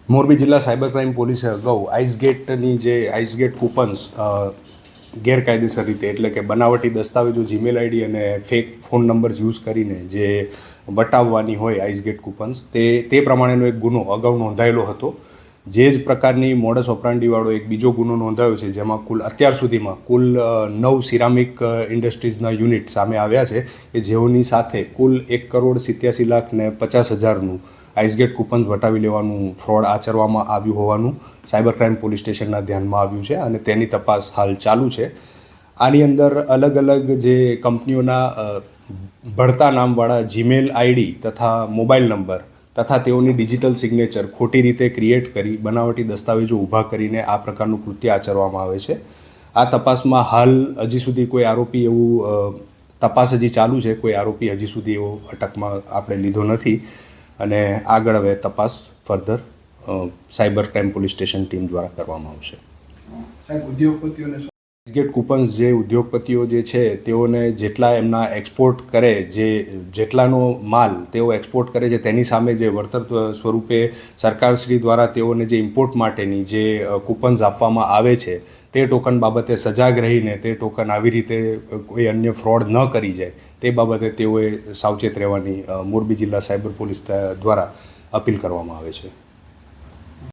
મોરબી જિલ્લા cyber crime પોલીસે અગાઉ આઈસગેટની જે આઈસગેટ કૂપન્સ ગેરકાયદેસર રીતે એટલે કે બનાવટી દસ્તાવેજો જીમેલ આઈડી અને ફેક ફોન નંબર્સ યુઝ કરીને જે બતાવવાની હોય આઈસગેટ કૂપન્સ તે પ્રમાણેનો એક ગુનો અગાઉ નોંધાયેલો હતો. જે જ પ્રકારની મોડસ ઓપરાન્ડીવાળો એક બીજો ગુનો નોંધાયો છે, જેમાં અત્યાર સુધીમાં કુલ 9 સિરામિક ઇન્ડસ્ટ્રીઝના યુનિટ સામે આવ્યા છે કે જેઓની સાથે કુલ 1,87,50,000નું આઈસગેટ કૂપન્સ વટાવી લેવાનું ફ્રોડ આચરવામાં આવ્યું હોવાનું સાયબર ક્રાઇમ પોલીસ સ્ટેશનના ધ્યાનમાં આવ્યું છે અને તેની તપાસ હાલ ચાલુ છે. આની અંદર અલગ અલગ જે કંપનીઓના ભળતા નામવાળા જીમેલ આઈડી તથા મોબાઈલ નંબર તથા તેઓની ડિજિટલ સિગ્નેચર ખોટી રીતે ક્રિએટ કરી બનાવટી દસ્તાવેજો ઊભા કરીને આ પ્રકારનું કૃત્ય આચરવામાં આવે છે. આ તપાસમાં હાલ હજી સુધી કોઈ આરોપી એવું તપાસ હજી ચાલુ છે, કોઈ આરોપી હજી સુધી એવો અટકમાં આપણે લીધો નથી અને આગળ હવે તપાસ further cyber crime police station team દ્વારા કરવામાં આવશે. સાહેબ, ઉદ્યોગપતિઓને આઈસગેટ કૂપન્સ જે ઉદ્યોગપતિઓ જે છે તેઓને જેટલા એમના એક્સપોર્ટ કરે, જેટલાનો માલ તેઓ એક્સપોર્ટ કરે છે તેની સામે જે વળતર સ્વરૂપે સરકારશ્રી દ્વારા તેઓને જે ઇમ્પોર્ટ માટેની જે કૂપન્સ આપવામાં આવે છે તે ટોકન બાબતે સજાગ રહીને તે ટોકન આવી રીતે કોઈ અન્ય ફ્રોડ ન કરી જાય તે બાબતે તેઓએ સાવચેત રહેવાની મોરબી જિલ્લા સાયબર પોલીસ દ્વારા અપીલ કરવામાં આવે છે.